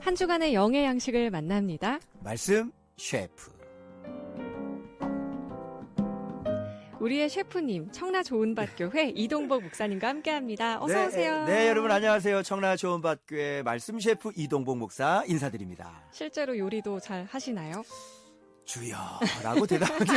한 주간의 영의 양식을 만납니다. 말씀 셰프. 우리의 셰프님, 청라좋은밭교회 이동복 목사님과 함께합니다. 어서 오세요. 네, 여러분 안녕하세요. 청라좋은밭교회 말씀 셰프 이동복 목사 인사드립니다. 실제로 요리도 잘 하시나요? 주여라고 대답하죠.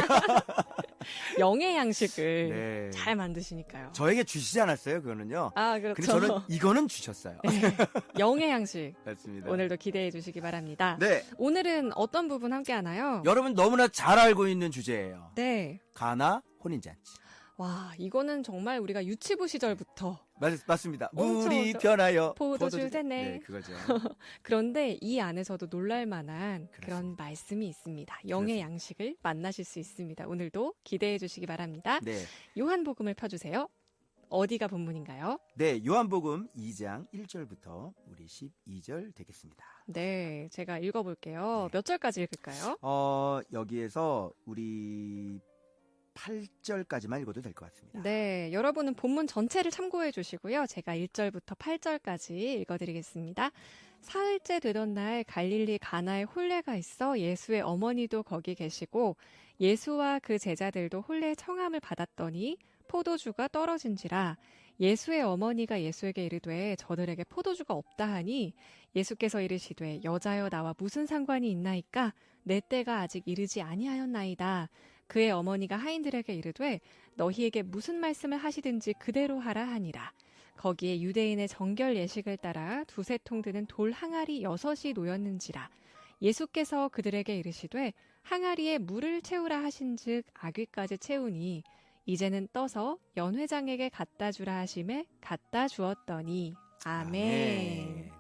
영의 양식을 네. 잘 만드시니까요. 저에게 주시지 않았어요, 그거는요. 아, 그렇죠. 근데 저는 이거는 주셨어요. 네. 영의 양식. 맞습니다. 오늘도 기대해 주시기 바랍니다. 네. 오늘은 어떤 부분 함께 하나요? 여러분 너무나 잘 알고 있는 주제예요. 네. 가나 혼인잔치. 와, 이거는 정말 우리가 유치부 시절부터 맞습니다. 엄청 물이 변하여 포도주 샜네. 네, 그거죠. 그런데 이 안에서도 놀랄만한 그렇습니다. 그런 말씀이 있습니다. 영의 양식을 만나실 수 있습니다. 오늘도 기대해 주시기 바랍니다. 네. 요한복음을 펴주세요. 어디가 본문인가요? 네, 요한복음 2장 1절부터 우리 12절 되겠습니다. 네, 제가 읽어볼게요. 네. 몇 절까지 읽을까요? 여기에서 우리 8절까지만 읽어도 될 것 같습니다. 네, 여러분은 본문 전체를 참고해 주시고요. 제가 1절부터 8절까지 읽어드리겠습니다. 사흘째 되던 날 갈릴리 가나에 혼례가 있어 예수의 어머니도 거기 계시고 예수와 그 제자들도 혼례 청함을 받았더니 포도주가 떨어진지라. 예수의 어머니가 예수에게 이르되 저들에게 포도주가 없다 하니 예수께서 이르시되 여자여 나와 무슨 상관이 있나이까 내 때가 아직 이르지 아니하였나이다. 그의 어머니가 하인들에게 이르되 너희에게 무슨 말씀을 하시든지 그대로 하라 하니라. 거기에 유대인의 정결 예식을 따라 두세 통 드는 돌 항아리 6이 놓였는지라. 예수께서 그들에게 이르시되 항아리에 물을 채우라 하신즉 아귀까지 채우니 이제는 떠서 연회장에게 갖다 주라 하심에 갖다 주었더니 아멘.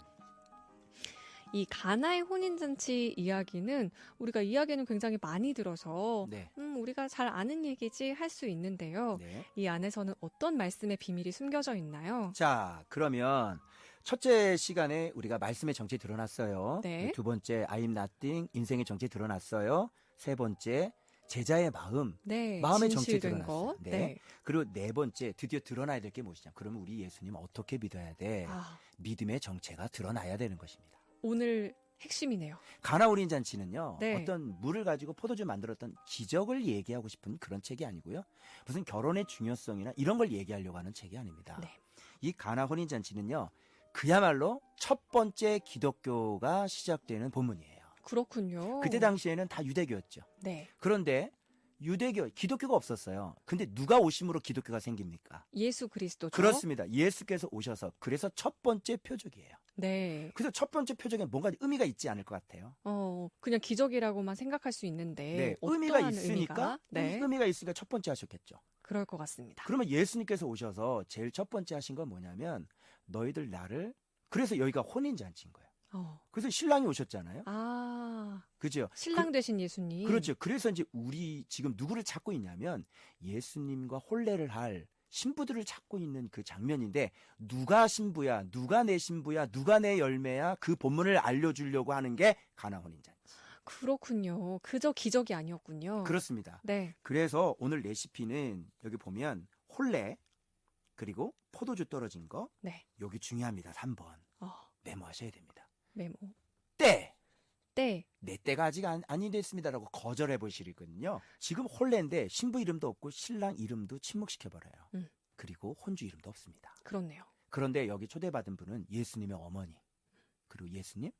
이 가나의 혼인잔치 이야기는 우리가 이야기는 굉장히 많이 들어서 네. 우리가 잘 아는 얘기지 할 수 있는데요. 네. 이 안에서는 어떤 말씀의 비밀이 숨겨져 있나요? 자, 그러면 첫째 시간에 우리가 말씀의 정체 드러났어요. 네. 두 번째 I'm nothing 인생의 정체 드러났어요. 세 번째 제자의 마음, 네, 마음의 정체 진실된 드러났어요. 것. 네. 네. 그리고 네 번째 드디어 드러나야 될 게 무엇이냐? 그러면 우리 예수님 어떻게 믿어야 돼? 아, 믿음의 정체가 드러나야 되는 것입니다. 오늘 핵심이네요. 가나 혼인 잔치는요. 네. 어떤 물을 가지고 포도주 만들었던 기적을 얘기하고 싶은 그런 책이 아니고요. 무슨 결혼의 중요성이나 이런 걸 얘기하려고 하는 책이 아닙니다. 네. 이 가나 혼인 잔치는요. 그야말로 첫 번째 기독교가 시작되는 본문이에요. 그렇군요. 그때 당시에는 다 유대교였죠. 네. 그런데 기독교가 없었어요. 근데 누가 오심으로 기독교가 생깁니까? 예수 그리스도죠. 그렇습니다. 예수께서 오셔서 그래서 첫 번째 표적이에요. 네. 그래서 첫 번째 표적에 뭔가 의미가 있지 않을 것 같아요. 그냥 기적이라고만 생각할 수 있는데 네, 어떠한 의미가 있으니까 네. 의미가 있으니까 첫 번째 하셨겠죠. 그럴 것 같습니다. 그러면 예수님께서 오셔서 제일 첫 번째 하신 건 뭐냐면 너희들 나를 그래서 여기가 혼인 잔치인 거예요. 그래서 신랑이 오셨잖아요. 아, 그죠? 신랑 되신 예수님. 그렇죠. 그래서 이제 우리 지금 누구를 찾고 있냐면 예수님과 혼례를 할 신부들을 찾고 있는 그 장면인데 누가 신부야, 누가 내 신부야, 누가 내 열매야 그 본문을 알려주려고 하는 게 가나 혼인잔치. 그렇군요. 그저 기적이 아니었군요. 그렇습니다. 네. 그래서 오늘 레시피는 여기 보면 혼례 그리고 포도주 떨어진 거 네. 여기 중요합니다. 3번 메모하셔야 됩니다. 메모. 때! 때. 내 때가 아직 아니 됐습니다라고 거절해 보시거든요. 지금 혼례인데 신부 이름도 없고 신랑 이름도 침묵시켜버려요. 그리고 혼주 이름도 없습니다. 그렇네요. 그런데 여기 초대받은 분은 예수님의 어머니 그리고 예수님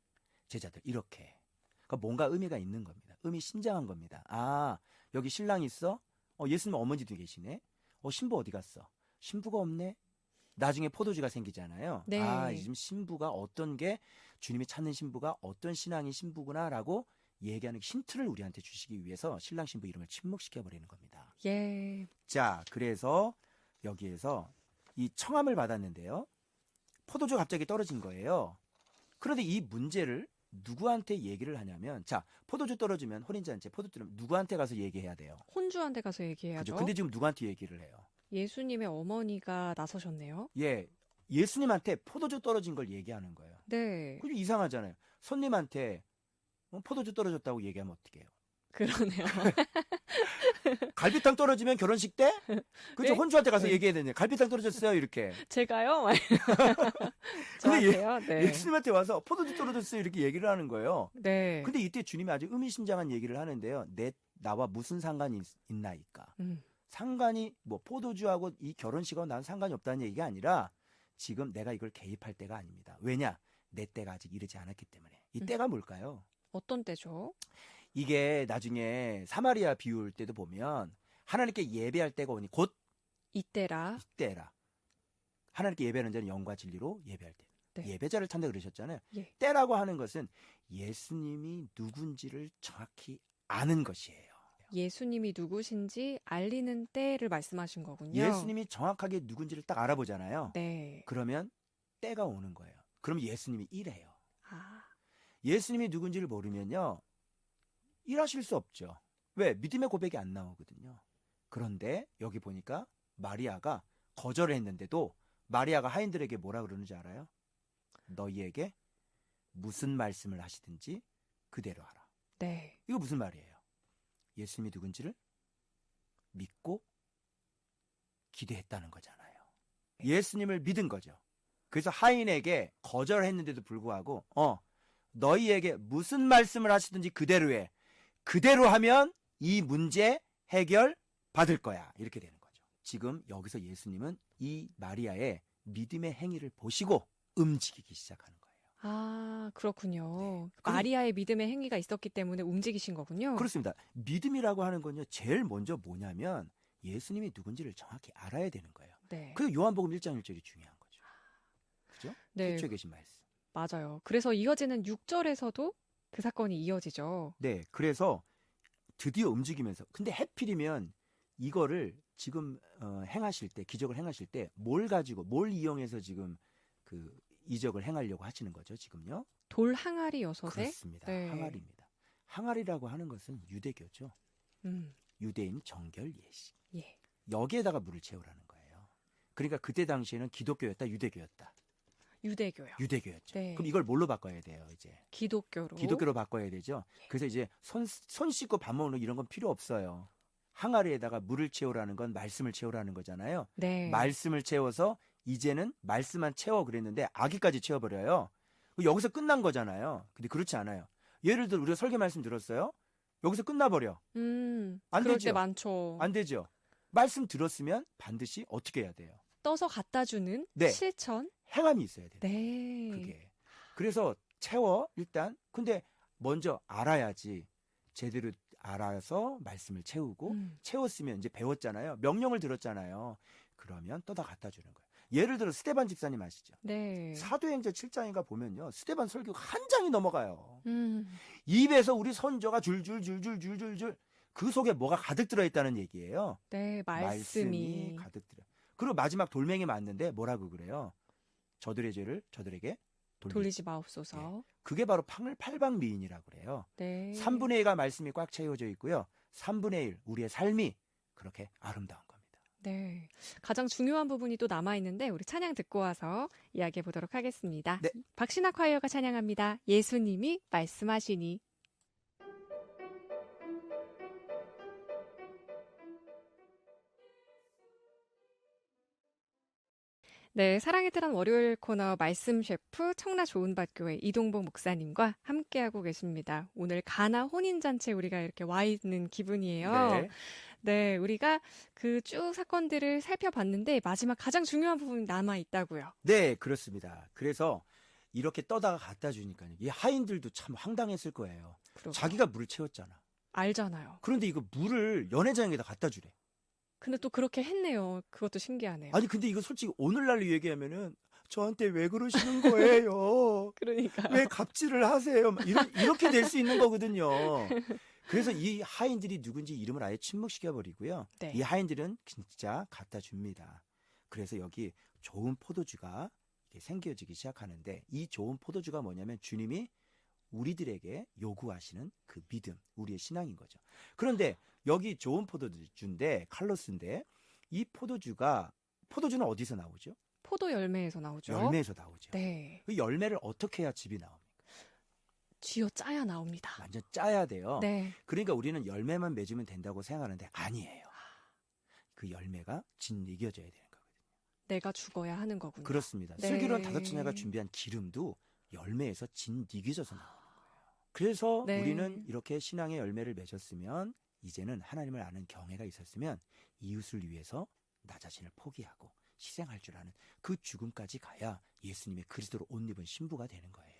제자들 이렇게 그러니까 뭔가 의미가 있는 겁니다. 의미심장한 겁니다. 아 여기 신랑이 있어? 예수님 어머니도 계시네. 신부 어디 갔어? 신부가 없네. 나중에 포도주가 생기잖아요. 네. 아, 지금 신부가 어떤 게 주님이 찾는 신부가 어떤 신앙의 신부구나라고 얘기하는 힌트를 우리한테 주시기 위해서 신랑 신부 이름을 침묵시켜버리는 겁니다. 예. 자, 그래서 여기에서 이 청함을 받았는데요. 포도주가 갑자기 떨어진 거예요. 그런데 이 문제를 누구한테 얘기를 하냐면 자, 포도주 떨어지면 혼인잔치 포도주 떨어지면 누구한테 가서 얘기해야 돼요. 혼주한테 가서 얘기해야죠. 그죠? 근데 지금 누구한테 얘기를 해요? 예수님의 어머니가 나서셨네요. 예, 예수님한테 포도주 떨어진 걸 얘기하는 거예요. 네. 그죠? 이상하잖아요. 손님한테 포도주 떨어졌다고 얘기하면 어떻게 해요? 그러네요. 갈비탕 떨어지면 결혼식 때? 그죠? 네? 혼주한테 가서 네. 얘기해야 되네. 갈비탕 떨어졌어요. 이렇게. 제가요? 근데 저한테요? 네. 예수님한테 와서 포도주 떨어졌어요. 이렇게 얘기를 하는 거예요. 네. 근데 이때 주님이 아주 의미심장한 얘기를 하는데요. 나와 무슨 상관이 있나이까? 음. 상관이 뭐 포도주하고 이 결혼식하고 난 상관이 없다는 얘기가 아니라 지금 내가 이걸 개입할 때가 아닙니다. 왜냐? 내 때가 아직 이르지 않았기 때문에. 이 때가 뭘까요? 어떤 때죠? 이게 나중에 사마리아 비울 때도 보면 하나님께 예배할 때가 오니 곧 이때라. 이때라. 하나님께 예배하는 자는 영과 진리로 예배할 때. 네. 예배자를 탄다 그러셨잖아요. 예. 때라고 하는 것은 예수님이 누군지를 정확히 아는 것이에요. 예수님이 누구신지 알리는 때를 말씀하신 거군요. 예수님이 정확하게 누군지를 딱 알아보잖아요. 네. 그러면 때가 오는 거예요. 그럼 예수님이 이래요. 아, 예수님이 누군지를 모르면요. 일하실 수 없죠. 왜? 믿음의 고백이 안 나오거든요. 그런데 여기 보니까 마리아가 거절을 했는데도 마리아가 하인들에게 뭐라 그러는지 알아요? 너희에게 무슨 말씀을 하시든지 그대로 하라. 네. 이거 무슨 말이에요? 예수님이 누군지를 믿고 기대했다는 거잖아요. 예수님을 믿은 거죠. 그래서 하인에게 거절했는데도 불구하고 너희에게 무슨 말씀을 하시든지 그대로 해. 그대로 하면 이 문제 해결 받을 거야. 이렇게 되는 거죠. 지금 여기서 예수님은 이 마리아의 믿음의 행위를 보시고 움직이기 시작하는 거예요. 아, 그렇군요. 네. 마리아의 믿음의 행위가 있었기 때문에 움직이신 거군요. 그렇습니다. 믿음이라고 하는 건요. 제일 먼저 뭐냐면 예수님이 누군지를 정확히 알아야 되는 거예요. 네. 그래서 요한복음 1장 1절이 중요한 거죠. 그죠? 네. 태초에 계신 말씀. 맞아요. 그래서 이어지는 6절에서도 그 사건이 이어지죠. 네. 그래서 드디어 움직이면서 근데 해필이면 이거를 지금 행하실 때 기적을 행하실 때 뭘 가지고 뭘 이용해서 지금 그 이적을 행하려고 하시는 거죠, 지금요? 돌 항아리 여섯에. 그렇습니다. 네. 항아리입니다. 항아리라고 하는 것은 유대교죠. 음, 유대인 정결 예식. 예. 여기에다가 물을 채우라는 거예요. 그러니까 그때 당시에는 기독교였다, 유대교였다. 유대교요. 유대교였죠. 네. 그럼 이걸 뭘로 바꿔야 돼요, 이제? 기독교로. 기독교로 바꿔야 되죠. 그래서 이제 손 씻고 밥 먹는 이런 건 필요 없어요. 항아리에다가 물을 채우라는 건 말씀을 채우라는 거잖아요. 네. 말씀을 채워서 이제는 말씀만 채워 그랬는데 아기까지 채워버려요. 여기서 끝난 거잖아요. 근데 그렇지 않아요. 예를 들어 우리가 설교 말씀 들었어요. 여기서 끝나버려. 안 그럴 되죠. 때 많죠. 안 되죠. 말씀 들었으면 반드시 어떻게 해야 돼요? 떠서 갖다 주는 네. 실천. 행함이 있어야 돼요. 네. 그게. 그래서 채워 일단. 근데 먼저 알아야지. 제대로 알아서 말씀을 채우고 채웠으면 이제 배웠잖아요. 명령을 들었잖아요. 그러면 떠다 갖다 주는 거예요. 예를 들어 스데반 집사님 아시죠? 네. 사도행전 7장인가 보면요. 스데반 설교가 한 장이 넘어가요. 음, 입에서 우리 선조가 줄줄줄줄줄줄줄 그 속에 뭐가 가득 들어있다는 얘기예요. 네, 말씀이. 가득 들어. 그리고 마지막 돌멩이 맞는데 뭐라고 그래요? 저들의 죄를 저들에게 돌리지 마옵소서. 그게 바로 팔방미인이라고 그래요. 네. 3분의 1가 말씀이 꽉 채워져 있고요. 3분의 1 우리의 삶이 그렇게 아름다운 겁니다. 네. 가장 중요한 부분이 또 남아있는데 우리 찬양 듣고 와서 이야기해 보도록 하겠습니다. 네. 박신학 콰이어가 찬양합니다. 예수님이 말씀하시니. 네, 사랑의 뜨란 월요일 코너 말씀 셰프 청라 좋은밭교회 이동복 목사님과 함께하고 계십니다. 오늘 가나 혼인잔치에 우리가 이렇게 와 있는 기분이에요. 네. 네, 우리가 그 쭉 사건들을 살펴봤는데 마지막 가장 중요한 부분이 남아 있다고요. 네, 그렇습니다. 그래서 이렇게 떠다가 갖다 주니까요. 이 하인들도 참 황당했을 거예요. 그러게요. 자기가 물을 채웠잖아. 알잖아요. 그런데 이거 물을 연회장에다 갖다 주래. 근데 또 그렇게 했네요. 그것도 신기하네요. 아니 근데 이거 솔직히 오늘날로 얘기하면은 저한테 왜 그러시는 거예요? 그러니까. 왜 갑질을 하세요? 막 이렇게 될 수 있는 거거든요. 그래서 이 하인들이 누군지 이름을 아예 침묵시켜 버리고요. 네. 이 하인들은 진짜 갖다 줍니다. 그래서 여기 좋은 포도주가 이렇게 생겨지기 시작하는데 이 좋은 포도주가 뭐냐면 주님이 우리들에게 요구하시는 그 믿음, 우리의 신앙인 거죠. 그런데 여기 좋은 포도주인데 칼로스인데 이 포도주는 어디서 나오죠? 포도 열매에서 나오죠. 열매에서 나오죠. 네. 그 열매를 어떻게 해야 즙이 나옵니까? 쥐어 짜야 나옵니다. 완전 짜야 돼요. 네. 그러니까 우리는 열매만 맺으면 된다고 생각하는데 아니에요. 그 열매가 짓이겨져야 되는 거거든요. 내가 죽어야 하는 거군요. 그렇습니다. 네. 슬기로운 다섯 처녀가 준비한 기름도 열매에서 짓이겨져서 나오는 거예요. 그래서 네. 우리는 이렇게 신앙의 열매를 맺었으면 이제는 하나님을 아는 경외가 있었으면 이웃을 위해서 나 자신을 포기하고 희생할 줄 아는 그 죽음까지 가야 예수님의 그리스도로 옷 입은 신부가 되는 거예요.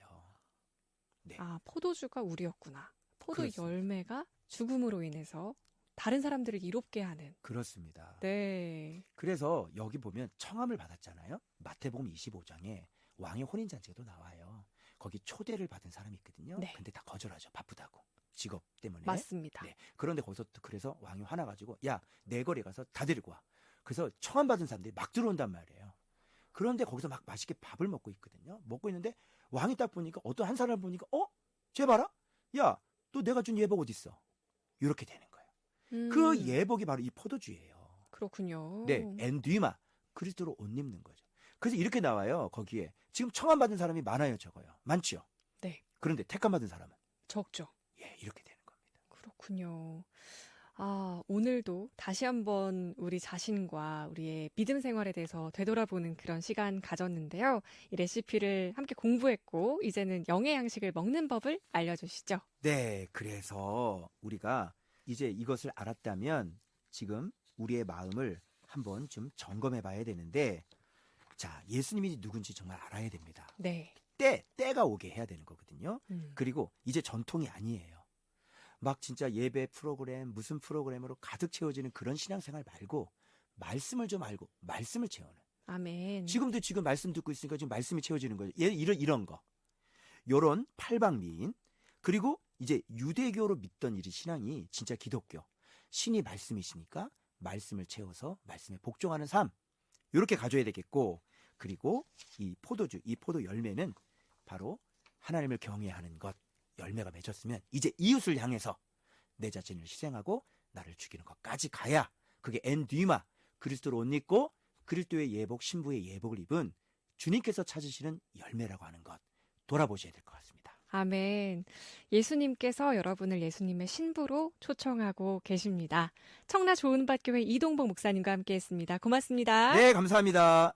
네. 아, 포도주가 우리였구나. 포도 그렇습니다. 열매가 죽음으로 인해서 다른 사람들을 이롭게 하는. 그렇습니다. 네. 그래서 여기 보면 청함을 받았잖아요. 마태복음 25장에 왕의 혼인잔치가 또 나와요. 거기 초대를 받은 사람이 있거든요. 네. 근데 다 거절하죠. 바쁘다고. 직업 때문에. 맞습니다. 네. 그런데 거기서 또 그래서 왕이 화나가지고 야, 내 거리 가서 다 데리고 와. 그래서 청함 받은 사람들이 막 들어온단 말이에요. 그런데 거기서 막 맛있게 밥을 먹고 있거든요. 먹고 있는데 왕이 딱 보니까 어떤 한 사람 보니까 쟤 봐라. 야, 또 내가 준 예복 어디 있어? 이렇게 되는 거예요. 그 예복이 바로 이 포도주예요. 그렇군요. 네, 엔디마 그리스도로 옷 입는 거죠. 그래서 이렇게 나와요. 거기에 지금 청함 받은 사람이 많아요, 적어요. 많죠. 네. 그런데 택함 받은 사람은 적죠. 예, 이렇게 되는 겁니다. 그렇군요. 아, 오늘도 다시 한번 우리 자신과 우리의 믿음 생활에 대해서 되돌아보는 그런 시간 가졌는데요. 이 레시피를 함께 공부했고, 이제는 영의 양식을 먹는 법을 알려주시죠. 네, 그래서 우리가 이제 이것을 알았다면 지금 우리의 마음을 한번 좀 점검해 봐야 되는데, 자, 예수님이 누군지 정말 알아야 됩니다. 네. 때가 오게 해야 되는 거거든요. 그리고 이제 전통이 아니에요. 막 진짜 예배 프로그램, 무슨 프로그램으로 가득 채워지는 그런 신앙생활 말고 말씀을 좀 알고 말씀을 채우는. 아멘. 지금도 지금 말씀 듣고 있으니까 지금 말씀이 채워지는 거예요. 이런 거. 요런 팔방미인. 그리고 이제 유대교로 믿던 이 신앙이 진짜 기독교. 신이 말씀이시니까 말씀을 채워서 말씀에 복종하는 삶. 요렇게 가져야 되겠고, 그리고 이 포도주, 이 포도 열매는 바로 하나님을 경외하는 것. 열매가 맺었으면 이제 이웃을 향해서 내 자신을 희생하고 나를 죽이는 것까지 가야 그게 엔디마 그리스도로 옷 입고 그리스도의 예복 신부의 예복을 입은 주님께서 찾으시는 열매라고 하는 것 돌아보셔야 될 것 같습니다. 아멘. 예수님께서 여러분을 예수님의 신부로 초청하고 계십니다. 청라 좋은밭교회 이동복 목사님과 함께했습니다. 고맙습니다. 네, 감사합니다.